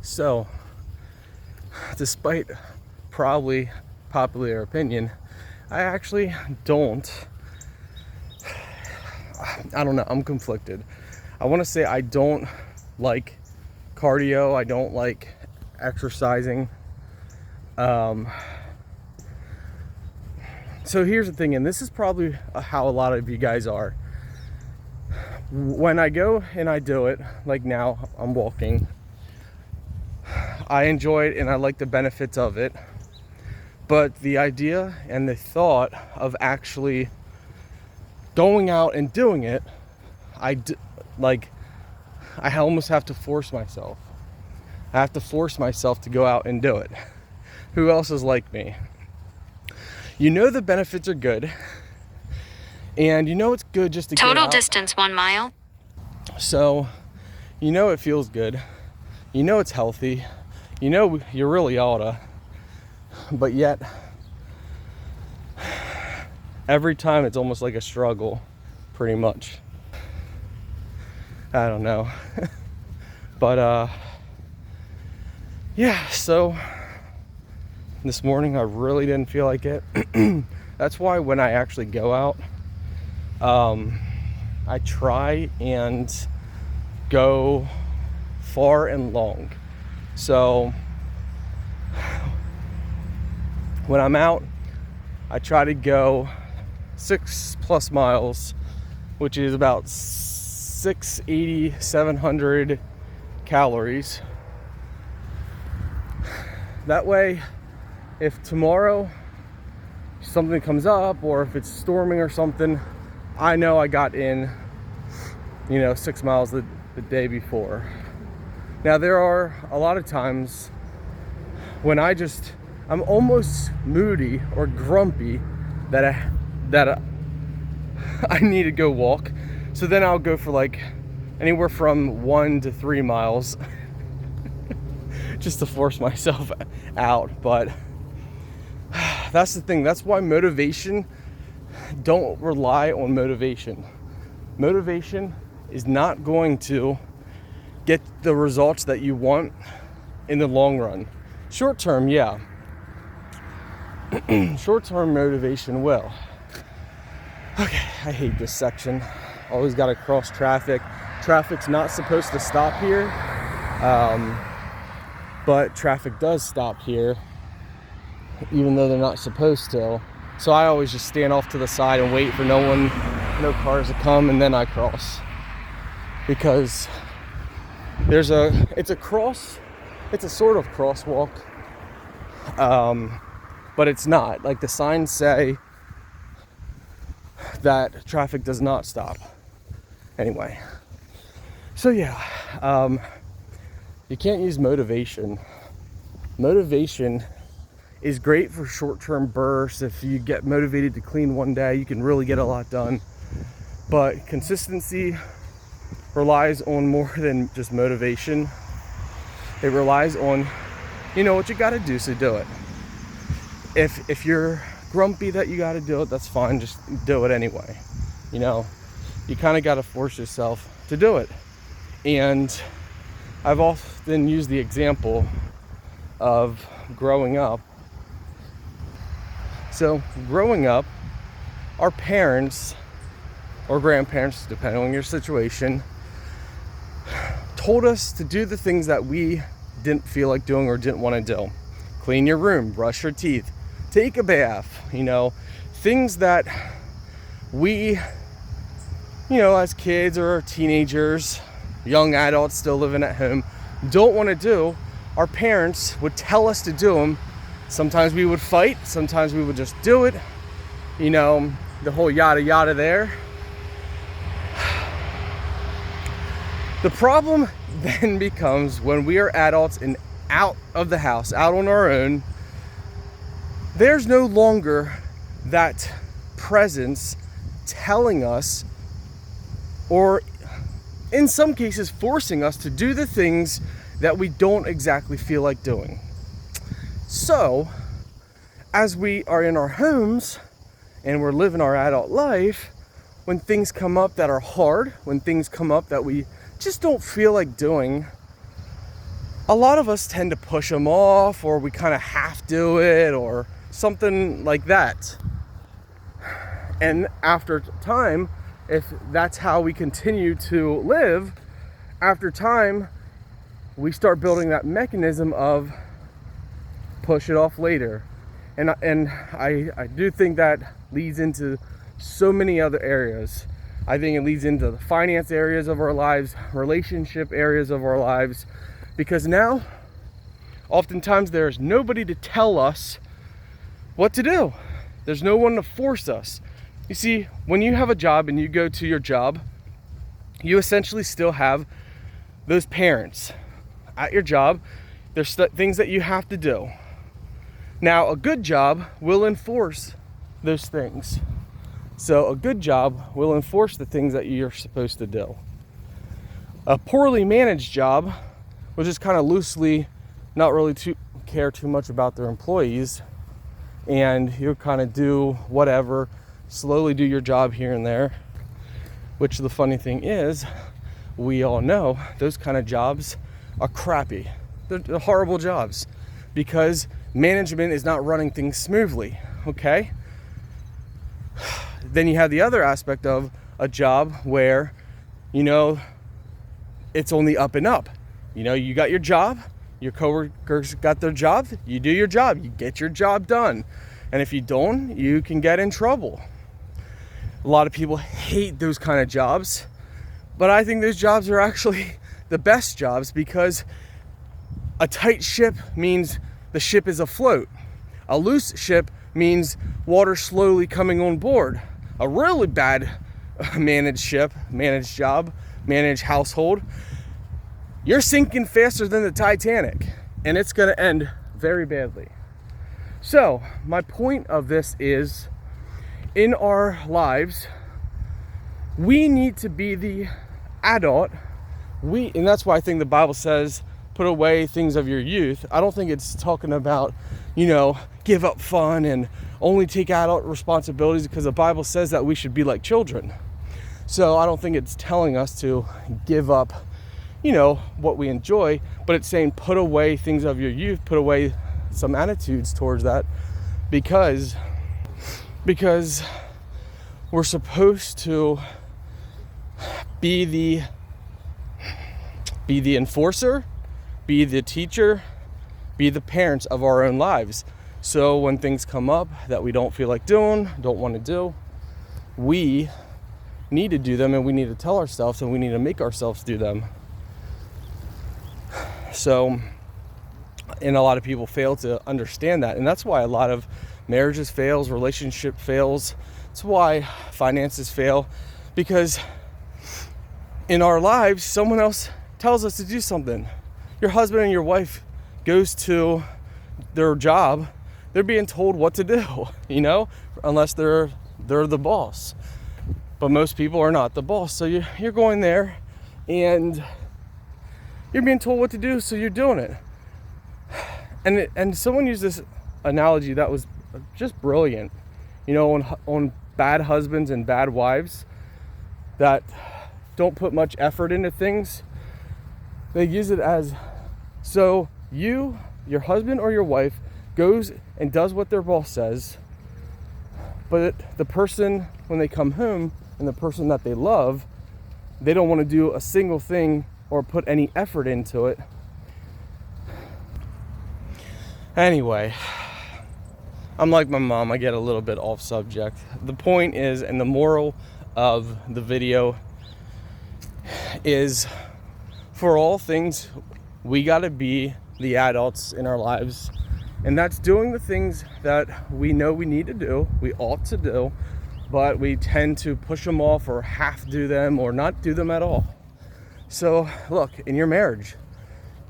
So, despite probably popular opinion, I actually don't. I don't know, I'm conflicted. I want to say I don't like cardio, I don't like exercising. So here's the thing, and this is probably how a lot of you guys are. When I go and I do it, like now I'm walking, I enjoy it and I like the benefits of it. But the idea and the thought of actually going out and doing it, I almost have to force myself. I have to force myself to go out and do it. Who else is like me? You know the benefits are good, and you know it's good just to get out. Total distance 1 mile. So, you know it feels good. You know it's healthy. You know you really oughta. But yet, every time it's almost like a struggle, pretty much. I don't know. But, yeah, so this morning I really didn't feel like it. That's why when I actually go out, I try and go far and long. So when I'm out, I try to go 6+ miles, which is about 680, 700 calories. That way, if tomorrow something comes up or if it's storming or something, I know I got in, 6 miles the day before. Now, there are a lot of times when I'm almost moody or grumpy that I need to go walk. So then I'll go for like anywhere from 1 to 3 miles just to force myself out. But that's the thing. That's why don't rely on motivation. Motivation is not going to get the results that you want in the long run. Short term, yeah. Short-term motivation will. Okay, I hate this section. Always got to cross traffic. Traffic's not supposed to stop here, but traffic does stop here, even though they're not supposed to. So I always just stand off to the side and wait for no cars to come, and then I cross. Because it's a sort of crosswalk, but it's not. Like the signs say that traffic does not stop. Anyway, so yeah, you can't use motivation. Motivation is great for short-term bursts. If you get motivated to clean one day, you can really get a lot done. But consistency relies on more than just motivation. It relies on, what you gotta do, so do it. If you're grumpy that you gotta do it, that's fine, just do it anyway. You kind of gotta force yourself to do it. And I've often used the example of growing up. So growing up, our parents or grandparents, depending on your situation, told us to do the things that we didn't feel like doing or didn't want to do. Clean your room, brush your teeth, take a bath, things that we, as kids or teenagers, young adults still living at home, don't want to do. Our parents would tell us to do them. Sometimes we would fight, sometimes we would just do it. The whole yada yada there. The problem then becomes when we are adults and out of the house, out on our own, there's no longer that presence telling us, or in some cases forcing us to do the things that we don't exactly feel like doing. So, as we are in our homes and we're living our adult life, when things come up that are hard, when things come up that we just don't feel like doing, a lot of us tend to push them off, or we kind of half do it or something like that. And after time, if that's how we continue to live, after time, we start building that mechanism of push it off later. And I do think that leads into so many other areas. I think it leads into the finance areas of our lives, relationship areas of our lives, because now, oftentimes there's nobody to tell us what to do. There's no one to force us. You see, when you have a job and you go to your job, you essentially still have those parents at your job. There's things that you have to do. Now, a good job will enforce those things. So a good job will enforce the things that you're supposed to do. A poorly managed job will just kind of loosely not really care too much about their employees, and you'll kind of do whatever, slowly do your job here and there, which the funny thing is, we all know those kind of jobs are crappy. They're horrible jobs because management is not running things smoothly, okay? Then you have the other aspect of a job where, you know, it's only up and up. You know, you got your job, your coworkers got their job, you do your job, you get your job done. And if you don't, you can get in trouble. A lot of people hate those kind of jobs, but I think those jobs are actually the best jobs, because a tight ship means the ship is afloat. A loose ship means water slowly coming on board. A really bad managed ship, managed job, managed household, you're sinking faster than the Titanic, and it's going to end very badly. So my point of this is, in our lives, we need to be the adult. And that's why I think the Bible says, put away things of your youth. I don't think it's talking about, you know, give up fun and only take adult responsibilities, because the Bible says that we should be like children. So I don't think it's telling us to give up, you know, what we enjoy, but it's saying put away things of your youth, put away some attitudes towards that, because we're supposed to be the enforcer, be the teacher, be the parents of our own lives. So when things come up that we don't feel like doing, don't want to do, we need to do them, and we need to tell ourselves, and we need to make ourselves do them. So, and a lot of people fail to understand that, and that's why a lot of marriages fails, relationship fails. It's why finances fail, because in our lives, someone else tells us to do something. Your husband and your wife goes to their job, they're being told what to do, you know, unless they're the boss. But most people are not the boss. So you're going there and you're being told what to do, so you're doing it. And someone used this analogy that was just brilliant, you know, on bad husbands and bad wives that don't put much effort into things. They use it as, so your husband or your wife goes and does what their boss says, but the person, when they come home, and the person that they love, they don't want to do a single thing or put any effort into it. Anyway, I'm like my mom, I get a little bit off subject. The point is, and the moral of the video is, for all things, we got to be the adults in our lives, and that's doing the things that we know we need to do, we ought to do, but we tend to push them off or half do them or not do them at all. So look, in your marriage,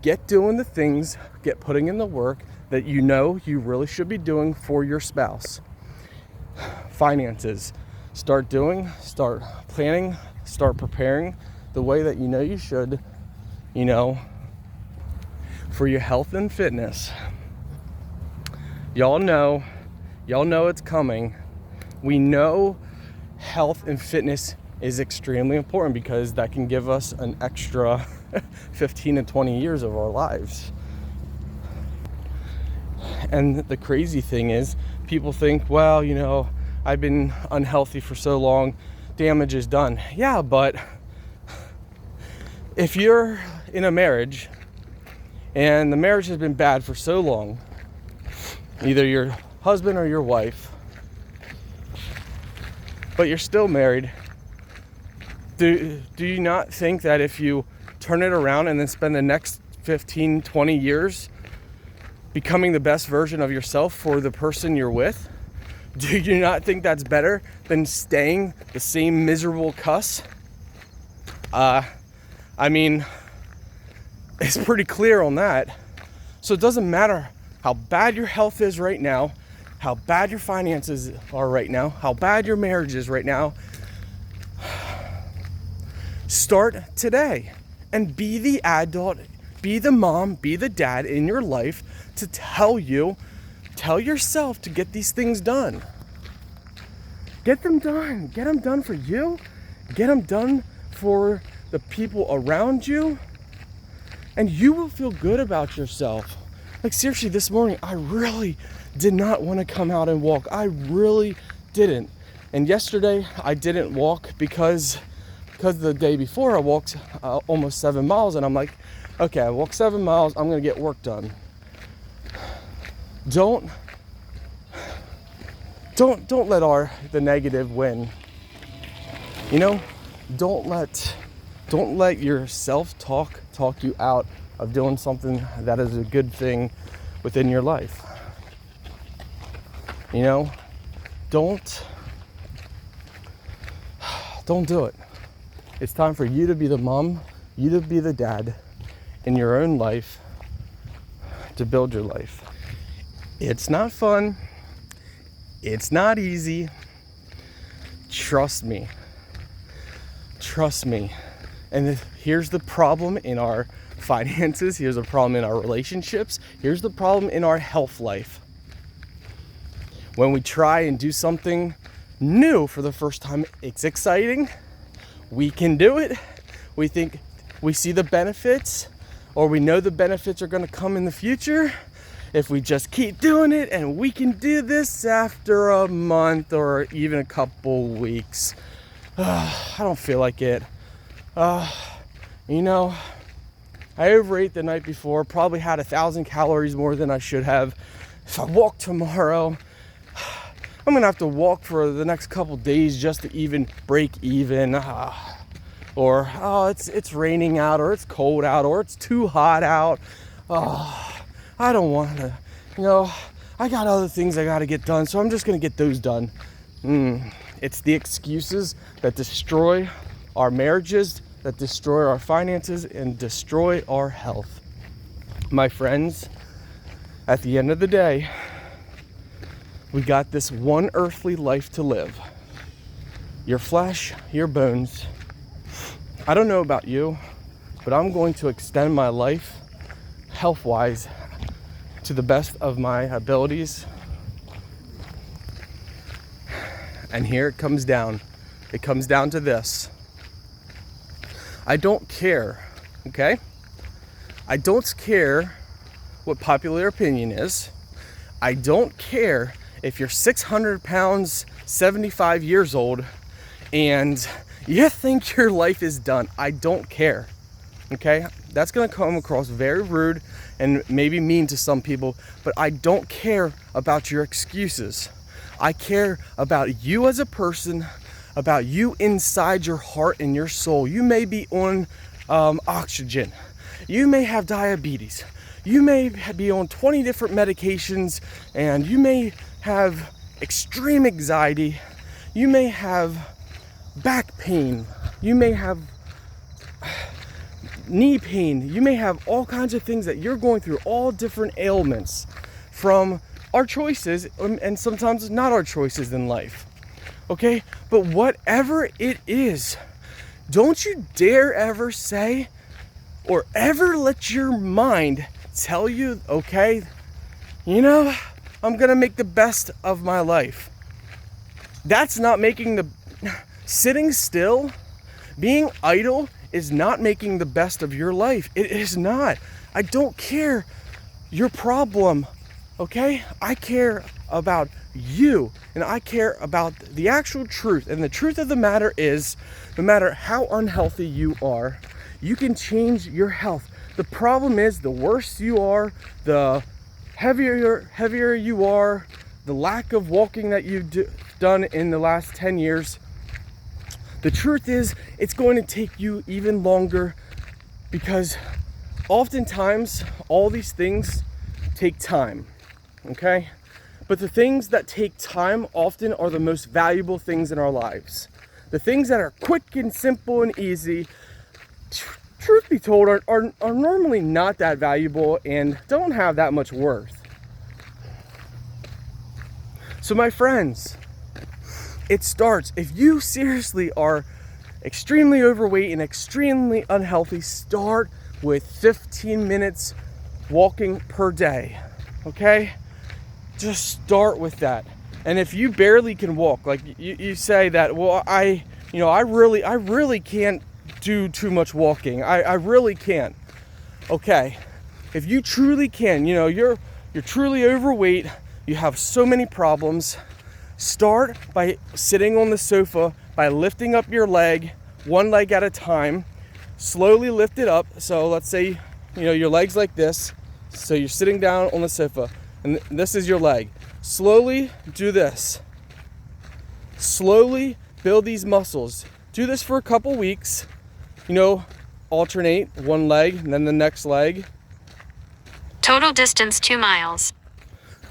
get doing the things, get putting in the work that you know you really should be doing for your spouse. Finances, start planning, start preparing the way that you know you should, you know, for your health and fitness. Y'all know it's coming. We know health and fitness is extremely important, because that can give us an extra 15 and 20 years of our lives. And the crazy thing is, people think, well, you know, I've been unhealthy for so long, damage is done. Yeah, but if you're in a marriage and the marriage has been bad for so long, either your husband or your wife, but you're still married, do you not think that if you turn it around and then spend the next 15, 20 years becoming the best version of yourself for the person you're with, do you not think that's better than staying the same miserable cuss? I mean, it's pretty clear on that. So it doesn't matter how bad your health is right now, how bad your finances are right now, how bad your marriage is right now. Start today and be the adult, be the mom, be the dad in your life to tell yourself to get these things done. Get them done. Get them done for you. Get them done for the people around you. And you will feel good about yourself. Like seriously, this morning, I really did not want to come out and walk. I really didn't. And yesterday, I didn't walk because the day before I walked almost 7 miles, and I'm like, okay, I walked 7 miles, I'm gonna get work done. Don't let the negative win. You know, don't let your self-talk talk you out of doing something that is a good thing within your life. You know, don't do it. It's time for you to be the mom, you to be the dad in your own life, to build your life. It's not fun. It's not easy. Trust me. Trust me. And here's the problem in our finances. Here's the problem in our relationships. Here's the problem in our health life. When we try and do something new for the first time, it's exciting. We can do it. We think we see the benefits, or we know the benefits are going to come in the future if we just keep doing it, and we can do this after a month or even a couple weeks. I don't feel like it. You know, I overate the night before, probably had 1,000 calories more than I should have. If I walk tomorrow, I'm gonna have to walk for the next couple days just to even break even. Or, oh, it's raining out, or it's cold out, or it's too hot out. I don't want to, you know, I got other things I got to get done, so I'm just going to get those done. It's the excuses that destroy our marriages, that destroy our finances, and destroy our health. My friends, at the end of the day, we got this one earthly life to live. Your flesh, your bones. I don't know about you, but I'm going to extend my life health-wise to the best of my abilities. And here it comes down. It comes down to this. I don't care, okay? I don't care what popular opinion is. I don't care if you're 600 pounds, 75 years old, and you think your life is done. I don't care, okay? That's gonna come across very rude and maybe mean to some people, but I don't care about your excuses. I care about you as a person, about you inside your heart and your soul. You may be on oxygen. You may have diabetes. You may be on 20 different medications, and you may have extreme anxiety. You may have back pain. You may have knee pain. You may have all kinds of things that you're going through, all different ailments from our choices, and sometimes not our choices in life. Okay? But whatever it is, don't you dare ever say or ever let your mind tell you, okay, you know, I'm gonna make the best of my life. That's not making the sitting still, being idle is not making the best of your life. It is not. I don't care your problem, okay? I care about you, and I care about the actual truth. And the truth of the matter is, no matter how unhealthy you are, you can change your health. The problem is, the worse you are, the heavier you are, the lack of walking that you've done in the last 10 years, the truth is, it's going to take you even longer, because oftentimes all these things take time, okay? But the things that take time often are the most valuable things in our lives. The things that are quick and simple and easy, truth be told, are normally not that valuable and don't have that much worth. So my friends, it starts, if you seriously are extremely overweight and extremely unhealthy, start with 15 minutes walking per day, okay? Just start with that. And if you barely can walk, like you say that, well, I really can't do too much walking. I really can't. Okay, if you truly can, you're truly overweight, you have so many problems, start by sitting on the sofa, by lifting up your leg, one leg at a time. Slowly lift it up. So let's say, your leg's like this. So you're sitting down on the sofa, and this is your leg. Slowly do this. Slowly build these muscles. Do this for a couple weeks. Alternate one leg and then the next leg. Total distance 2 miles.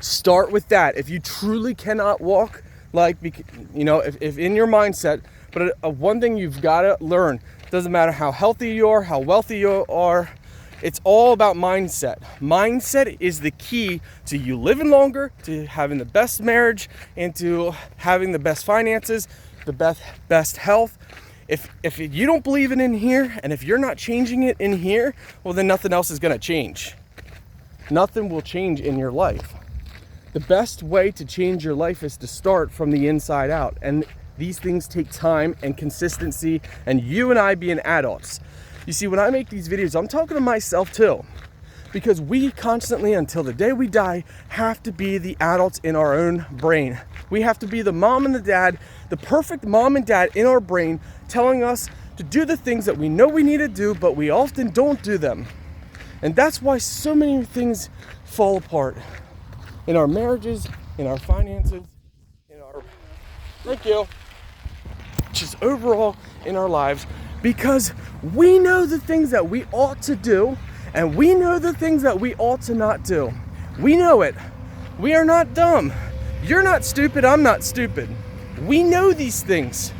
Start with that. If you truly cannot walk, if in your mindset, but one thing you've got to learn, doesn't matter how healthy you are, how wealthy you are, it's all about mindset. Mindset is the key to you living longer, to having the best marriage, and to having the best finances, the best health. If you don't believe it in here, and if you're not changing it in here, well, then nothing else is going to change. Nothing will change in your life. The best way to change your life is to start from the inside out. And these things take time and consistency, and you and I being adults. You see, when I make these videos, I'm talking to myself too, because we constantly, until the day we die, have to be the adults in our own brain. We have to be the mom and the dad, the perfect mom and dad in our brain, telling us to do the things that we know we need to do, but we often don't do them. And that's why so many things fall apart in our marriages, in our finances, just overall in our lives, because we know the things that we ought to do, and we know the things that we ought to not do. We know it. We are not dumb. You're not stupid. I'm not stupid. We know these things.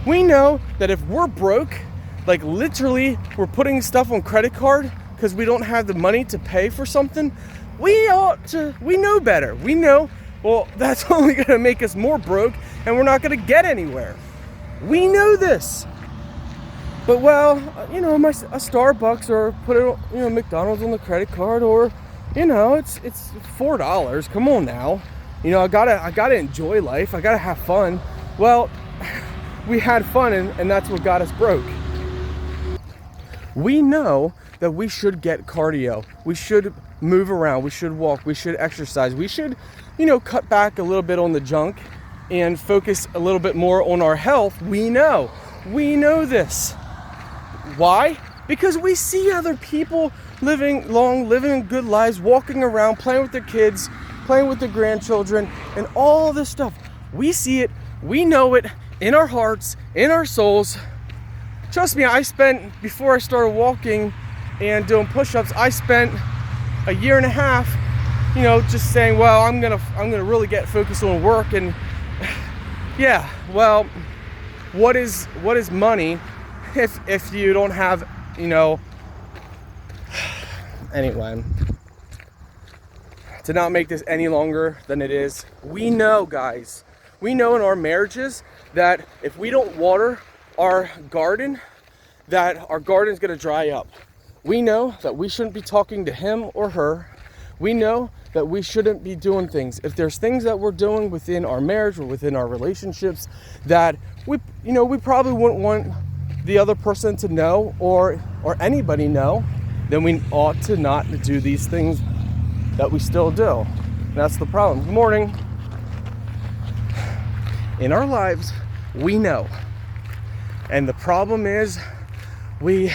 We know that if we're broke, like literally we're putting stuff on credit card because we don't have the money to pay for something, we know better. We know, well, that's only going to make us more broke, and we're not going to get anywhere. We know this. But a Starbucks, or put it, McDonald's on the credit card, or, it's $4. Come on now. I gotta enjoy life. I gotta have fun. Well, we had fun, and that's what got us broke. We know that we should get cardio. We should move around. We should walk. We should exercise. We should, cut back a little bit on the junk and focus a little bit more on our health. We know this. Why? Because we see other people living good lives, walking around, playing with their kids, playing with their grandchildren, and all this stuff. We see it, we know it in our hearts, in our souls. Trust me, before I started walking and doing push-ups, I spent a year and a half, just saying, well, I'm gonna really get focused on work. And yeah, well, what is money if you don't have, anyway, to not make this any longer than it is, we know, guys, in our marriages that if we don't water our garden, that our garden's gonna dry up. We know that we shouldn't be talking to him or her. We know that we shouldn't be doing things. If there's things that we're doing within our marriage or within our relationships that we probably wouldn't want the other person to know, or anybody know, then we ought to not do these things that we still do. And that's the problem. Good morning. In our lives, we know. And the problem is we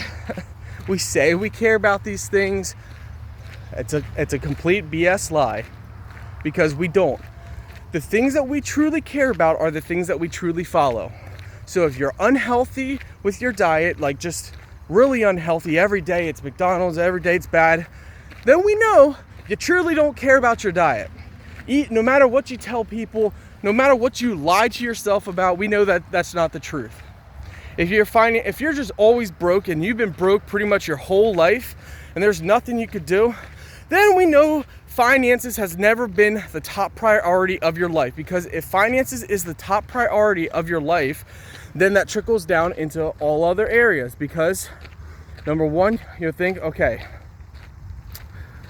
say we care about these things. It's a complete BS lie, because we don't. The things that we truly care about are the things that we truly follow. So if you're unhealthy with your diet, like just really unhealthy, every day it's McDonald's, every day it's bad, then we know you truly don't care about your diet. Eat, no matter what you tell people, no matter what you lie to yourself about, we know that that's not the truth. If you're just always broke, and you've been broke pretty much your whole life, and there's nothing you could do, then we know finances has never been the top priority of your life. Because if finances is the top priority of your life, then that trickles down into all other areas. Because number one, you think, okay,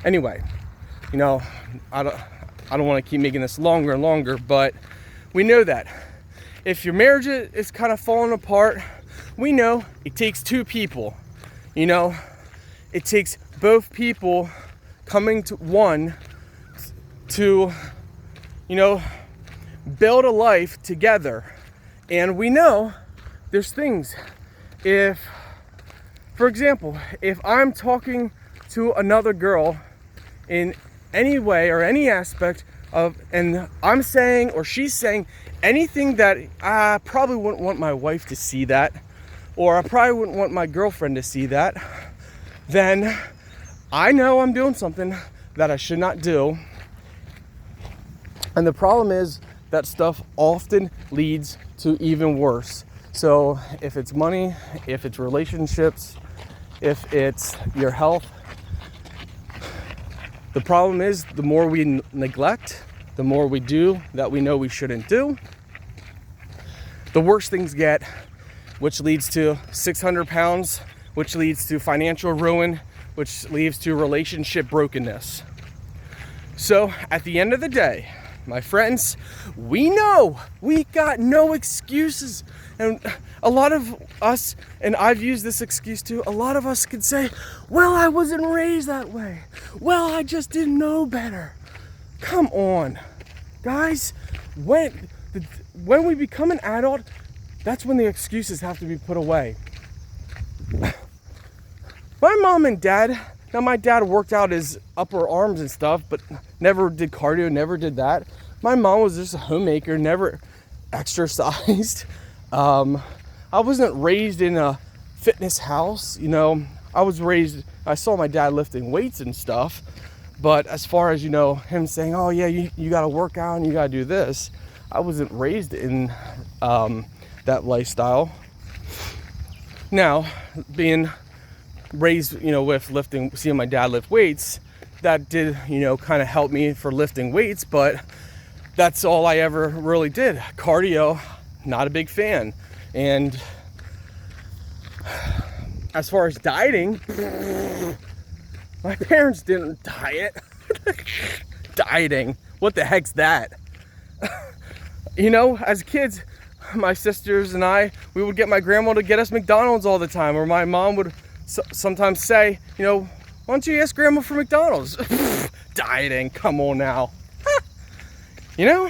anyway, you know, I don't want to keep making this longer and longer, but we know that if your marriage is kind of falling apart, we know it takes two people. You know, it takes both people coming to one to, you know, build a life together. And we know there's things. If, for example, if I'm talking to another girl in any way or any aspect of, and I'm saying or she's saying anything that I probably wouldn't want my wife to see that, or I probably wouldn't want my girlfriend to see that, then I know I'm doing something that I should not do. And the problem is that stuff often leads to even worse. So if it's money, if it's relationships, if it's your health, the problem is the more we neglect, the more we do that we know we shouldn't do, the worse things get, which leads to 600 pounds, which leads to financial ruin, which leads to relationship brokenness. So at the end of the day, my friends, we know we got no excuses. And a lot of us, and I've used this excuse too, a lot of us could say, well, I wasn't raised that way. Well, I just didn't know better. Come on, guys. When we become an adult, that's when the excuses have to be put away. My mom and dad, now my dad worked out his upper arms and stuff, but never did cardio, never did that. My mom was just a homemaker, never exercised. I wasn't raised in a fitness house, you know. I saw my dad lifting weights and stuff, but as far as, you know, him saying, oh yeah, you gotta work out and you gotta do this, I wasn't raised in that lifestyle. Now, being raised, you know, with lifting, seeing my dad lift weights, that did, you know, kind of help me for lifting weights, but that's all I ever really did. Cardio, not a big fan. And as far as dieting, my parents didn't diet. Dieting, what the heck's that? You know, as kids, my sisters and I, we would get my grandma to get us McDonald's all the time, or my mom would sometimes say, you know, why don't you ask grandma for McDonald's? Dieting, come on now. You know?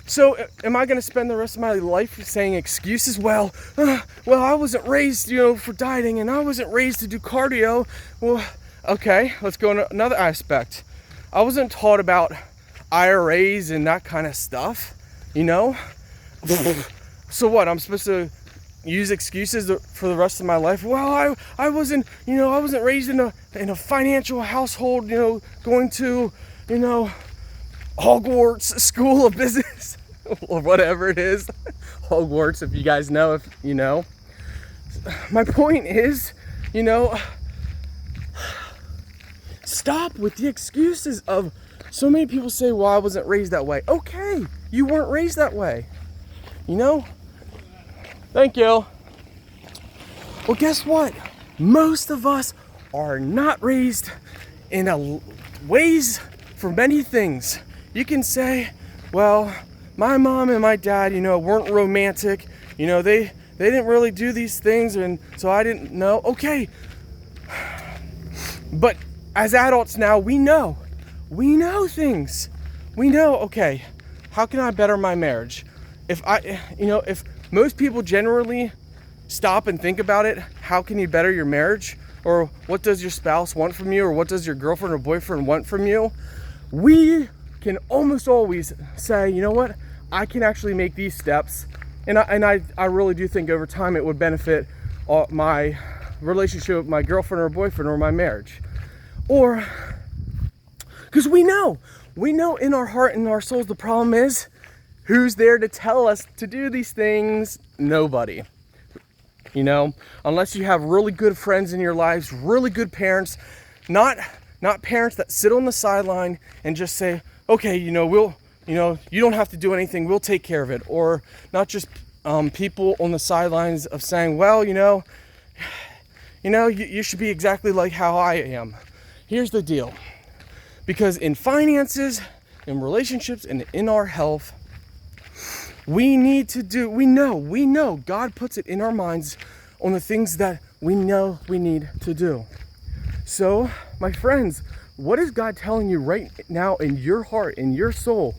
So am I going to spend the rest of my life saying excuses? Well, I wasn't raised, you know, for dieting, and I wasn't raised to do cardio. Well, okay, let's go into another aspect. I wasn't taught about IRAs and that kind of stuff, you know? So what, I'm supposed to use excuses for the rest of my life? Well, I wasn't, you know, I wasn't raised in a financial household, you know, going to, you know, Hogwarts School of Business or whatever it is. Hogwarts, if you guys know, if you know. My point is, you know, stop with the excuses of, so many people say, well, I wasn't raised that way. Okay, you weren't raised that way, you know? Thank you. Well, guess what? Most of us are not raised in ways for many things. You can say, well, my mom and my dad, you know, weren't romantic. You know, they they didn't really do these things, and so I didn't know. Okay. But as adults now, we know things. We know, okay, how can I better my marriage? If most people generally stop and think about it, how can you better your marriage? Or what does your spouse want from you? Or what does your girlfriend or boyfriend want from you? We can almost always say, you know what? I can actually make these steps. And I really do think over time it would benefit my relationship with my girlfriend or boyfriend or my marriage. Or, because we know in our heart and our souls, the problem is, who's there to tell us to do these things? Nobody. Unless you have really good friends in your lives, really good parents, not parents that sit on the sideline and just say, okay, you don't have to do anything, we'll take care of it. Or not just people on the sidelines of saying, well, you should be exactly like how I am. Here's the deal. Because in finances, in relationships, and in our health, we know God puts it in our minds on the things that we know we need to do. So, my friends, what is God telling you right now in your heart, in your soul?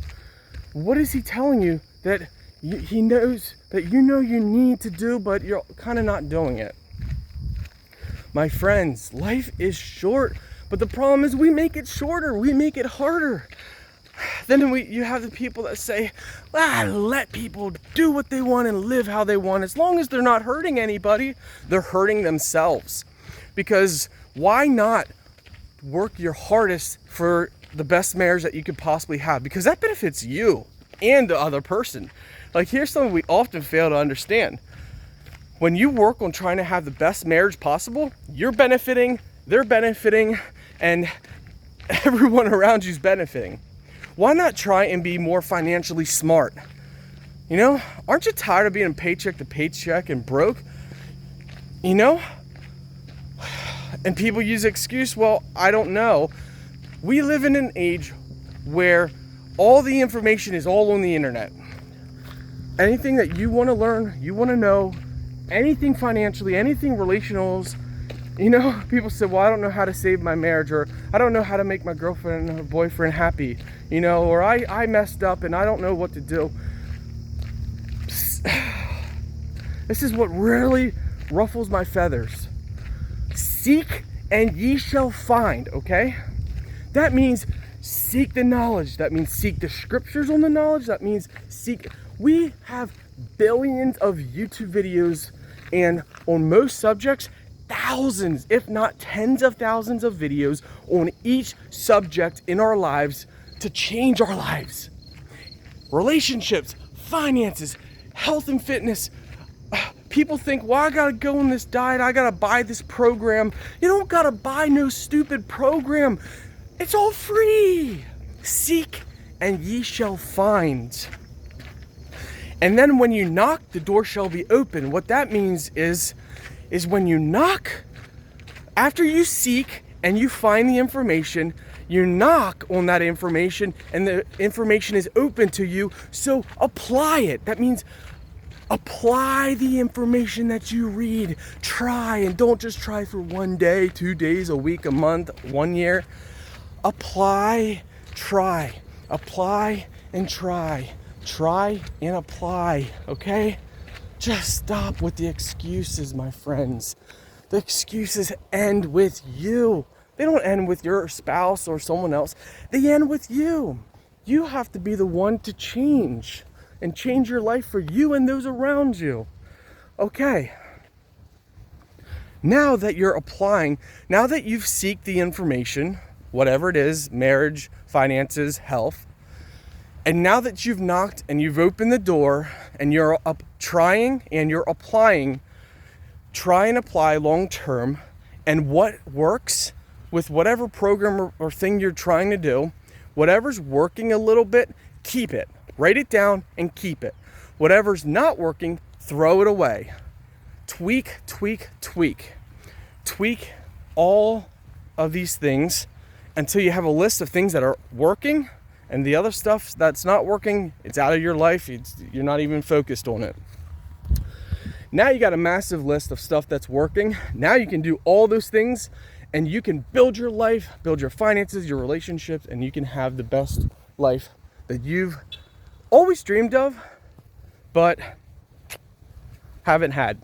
What is he telling you that he knows that you need to do, but you're kind of not doing it? My friends, life is short, but the problem is we make it shorter, we make it harder. Then you have the people that say, let people do what they want and live how they want. As long as they're not hurting anybody, they're hurting themselves. Because why not work your hardest for the best marriage that you could possibly have? Because that benefits you and the other person. Like, here's something we often fail to understand. When you work on trying to have the best marriage possible, you're benefiting, they're benefiting, and everyone around you's benefiting. Why not try and be more financially smart? Aren't you tired of being paycheck to paycheck and broke? And people use the excuse, well, I don't know. We live in an age where all the information is all on the internet. Anything that you want to learn, you want to know, anything financially, anything relationals, people say, well, I don't know how to save my marriage, or I don't know how to make my girlfriend or boyfriend happy, or I messed up and I don't know what to do. This is what really ruffles my feathers. Seek and ye shall find, okay? That means seek the knowledge. That means seek the scriptures on the knowledge. That means we have billions of YouTube videos, and on most subjects, thousands, if not tens of thousands of videos on each subject in our lives to change our lives. Relationships, finances, health and fitness. People think, well, I gotta go on this diet, I gotta buy this program. You don't gotta buy no stupid program. It's all free. Seek and ye shall find. And then when you knock, the door shall be open. What that means is when you knock, after you seek and you find the information, you knock on that information and the information is open to you, so apply it. That means apply the information that you read. Try, and don't just try for 1 day, 2 days, a week, a month, 1 year. Apply, try, apply and try. Try and apply, okay? Just stop with the excuses, my friends. The excuses end with you. They don't end with your spouse or someone else. They end with you. You have to be the one to change and change your life for you and those around you. Okay. Now that you're applying, now that you've seeked the information, whatever it is, marriage, finances, health, and now that you've knocked and you've opened the door and you're trying and you're applying, try and apply long term, and what works with whatever program or thing you're trying to do, whatever's working a little bit, keep it. Write it down and keep it. Whatever's not working, throw it away. Tweak, tweak, tweak. Tweak all of these things until you have a list of things that are working, and the other stuff that's not working, it's out of your life. You're not even focused on it. Now you got a massive list of stuff that's working. Now you can do all those things and you can build your life, build your finances, your relationships, and you can have the best life that you've always dreamed of, but haven't had.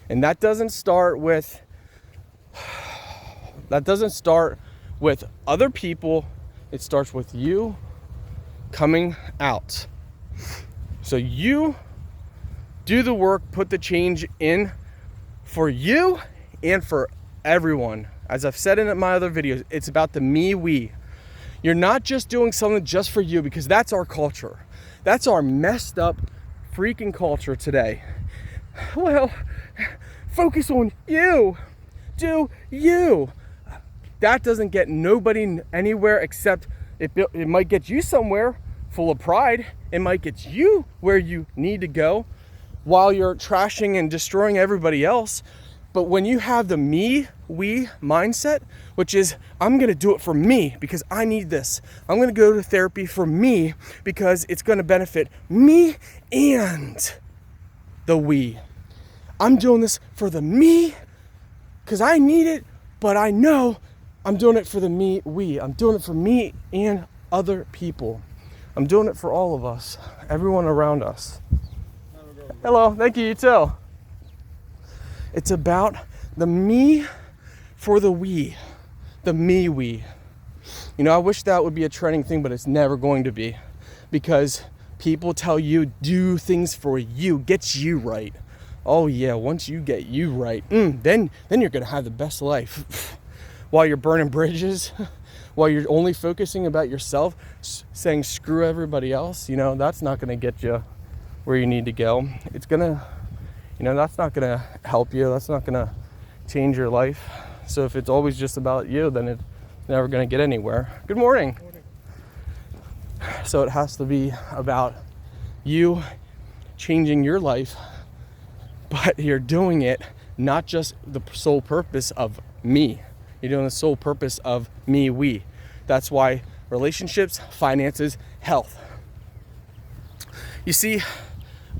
And that doesn't start with other people. It starts with you coming out. So you do the work, put the change in for you and for everyone. As I've said in my other videos, it's about the me, we. You're not just doing something just for you, because that's our culture. That's our messed up freaking culture today. Well, focus on you. Do you. That doesn't get nobody anywhere, except it might get you somewhere full of pride. It might get you where you need to go while you're trashing and destroying everybody else. But when you have the me, we mindset, which is, I'm gonna do it for me because I need this. I'm gonna go to therapy for me because it's gonna benefit me and the we. I'm doing this for the me because I need it, but I know I'm doing it for the me, we. I'm doing it for me and other people. I'm doing it for all of us, everyone around us. Hello, thank you, you too. It's about the me for the we, the me, we. You know, I wish that would be a trending thing, but it's never going to be, because people tell you, do things for you, get you right. Oh yeah, once you get you right, then you're gonna have the best life. While you're burning bridges, while you're only focusing about yourself, saying screw everybody else, you know, that's not gonna get you where you need to go. It's gonna, you know, that's not gonna help you. That's not gonna change your life. So if it's always just about you, then it's never gonna get anywhere. Good morning. Good morning. So it has to be about you changing your life, but you're doing it not just the sole purpose of me. You're doing the sole purpose of me, we. That's why relationships, finances, health. You see,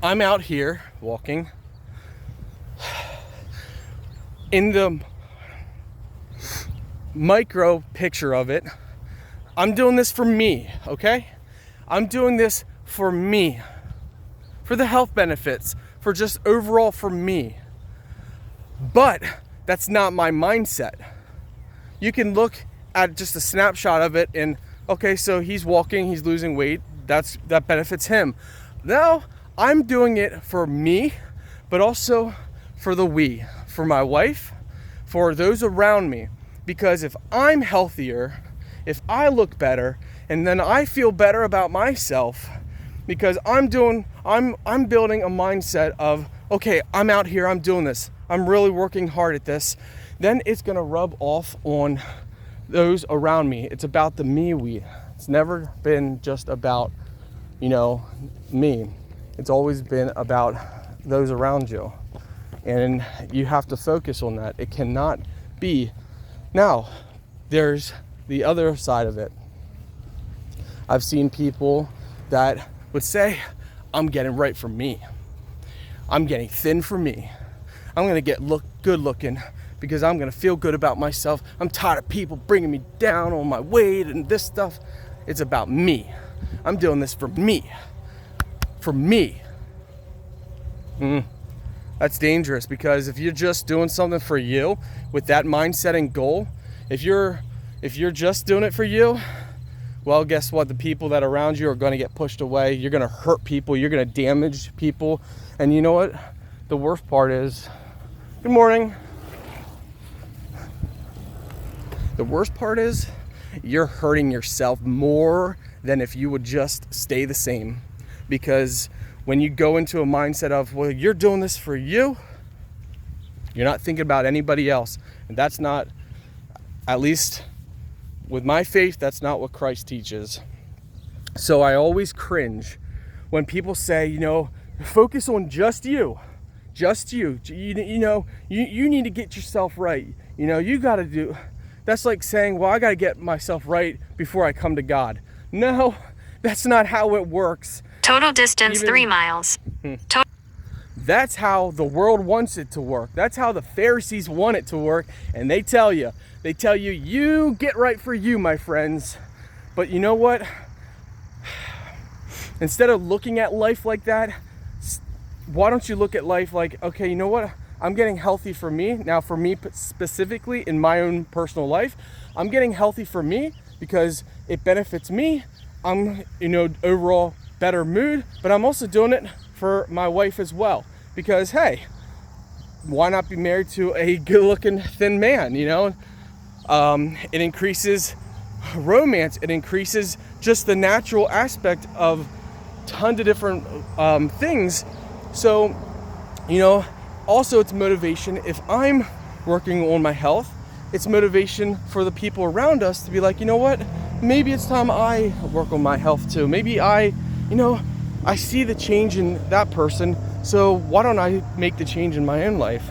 I'm out here walking. In the micro picture of it, I'm doing this for me, okay? I'm doing this for me, for the health benefits, for just overall for me. But that's not my mindset. You can look at just a snapshot of it and, okay, so he's walking, he's losing weight, that benefits him. Now, I'm doing it for me, but also for the we, for my wife, for those around me. Because if I'm healthier, if I look better, and then I feel better about myself, because I'm building a mindset of, okay, I'm out here, I'm doing this, I'm really working hard at this, then it's gonna rub off on those around me. It's about the me, we. It's never been just about, you know, me. It's always been about those around you. And you have to focus on that. It cannot be. Now, there's the other side of it. I've seen people that would say, I'm getting right for me. I'm getting thin for me. I'm gonna get good looking because I'm gonna feel good about myself. I'm tired of people bringing me down on my weight and this stuff. It's about me. I'm doing this for me. For me. That's dangerous, because if you're just doing something for you with that mindset and goal, if you're just doing it for you, well, guess what? The people that are around you are going to get pushed away. You're going to hurt people. You're going to damage people. And you know what? The worst part is, good morning. The worst part is you're hurting yourself more than if you would just stay the same. Because when you go into a mindset of, well, you're doing this for you, you're not thinking about anybody else. And that's not, at least with my faith, that's not what Christ teaches. So I always cringe when people say, you know, focus on just you. Just you. You know, you need to get yourself right. You know, you got to do. That's like saying, well, I got to get myself right before I come to God. No, that's not how it works. Total distance 3 miles. That's how the world wants it to work. That's how the Pharisees want it to work. And they tell you, you get right for you, my friends. But you know what? Instead of looking at life like that, why don't you look at life like, okay, you know what? I'm getting healthy for me. Now, for me specifically in my own personal life, I'm getting healthy for me because it benefits me. I'm, overall better mood, but I'm also doing it for my wife as well. Because, hey, why not be married to a good-looking, thin man, It increases romance. It increases just the natural aspect of tons of different things. So, also it's motivation. If I'm working on my health, it's motivation for the people around us to be like, you know what? Maybe it's time I work on my health too. Maybe I see the change in that person, so why don't I make the change in my own life?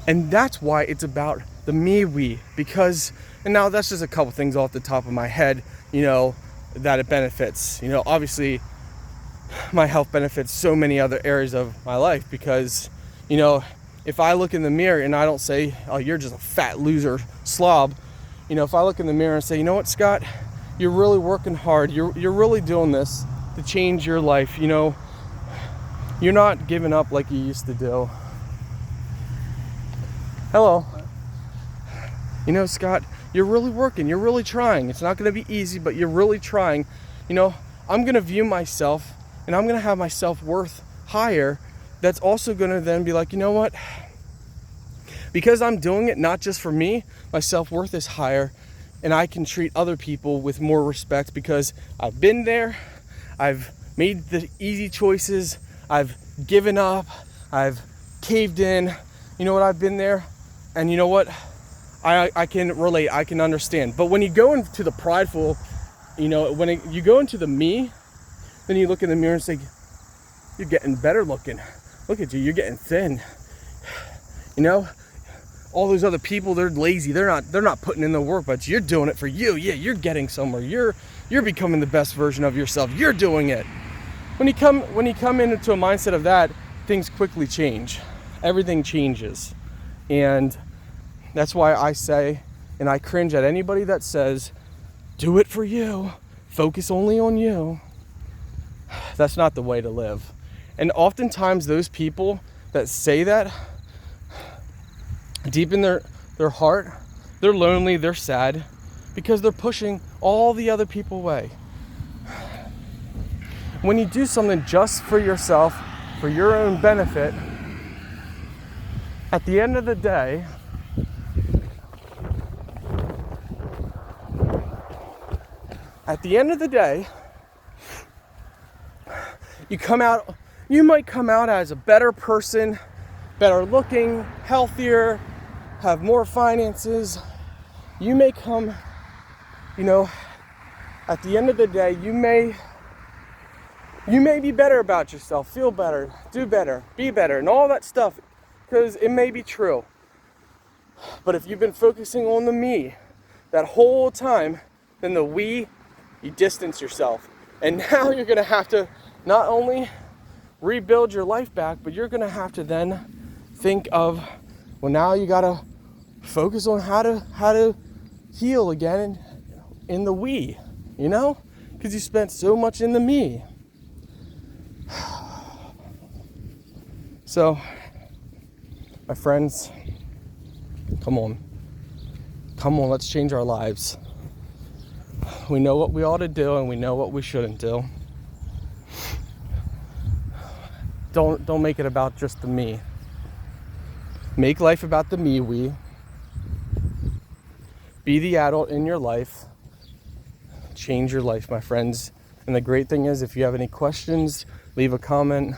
And that's why it's about the me-we, because, and now that's just a couple things off the top of my head, that it benefits. Obviously my health benefits so many other areas of my life because, if I look in the mirror and I don't say, oh, you're just a fat loser slob, if I look in the mirror and say, you know what, Scott, you're really working hard. You're really doing this to change your life. You're not giving up like you used to do. Hello. Scott, you're really working. You're really trying. It's not going to be easy, but you're really trying. I'm going to view myself and I'm going to have my self-worth higher. That's also going to then be like, you know what? Because I'm doing it not just for me, my self-worth is higher and I can treat other people with more respect because I've been there. I've made the easy choices. I've given up. I've caved in. I've been there. And you know what? I can relate. I can understand. But when you go into the prideful, you go into the me, then you look in the mirror and say, you're getting better looking. Look at you. You're getting thin. All those other people, they're lazy. They're not putting in the work, but you're doing it for you. Yeah, you're getting somewhere. You're becoming the best version of yourself. You're doing it. When you come into a mindset of that, things quickly change. Everything changes. And that's why I say, and I cringe at anybody that says, do it for you. Focus only on you. That's not the way to live. And oftentimes those people that say that, deep in their heart, they're lonely, they're sad, because they're pushing all the other people away. When you do something just for yourself, for your own benefit, at the end of the day, you might come out as a better person, better looking, healthier, have more finances. You may come, at the end of the day, you may be better about yourself, feel better, do better, be better, and all that stuff, because it may be true. But if you've been focusing on the me that whole time, then the we, you distance yourself. And now you're going to have to not only rebuild your life back, but you're going to have to then think of, well, now you got to focus on how to heal again in the we, because you spent so much in the me. So, my friends, come on, let's change our lives. We know what we ought to do and we know what we shouldn't do. Don't make it about just the me. Make life about the me, we. Be the adult in your life. Change your life, my friends. And the great thing is, if you have any questions, leave a comment.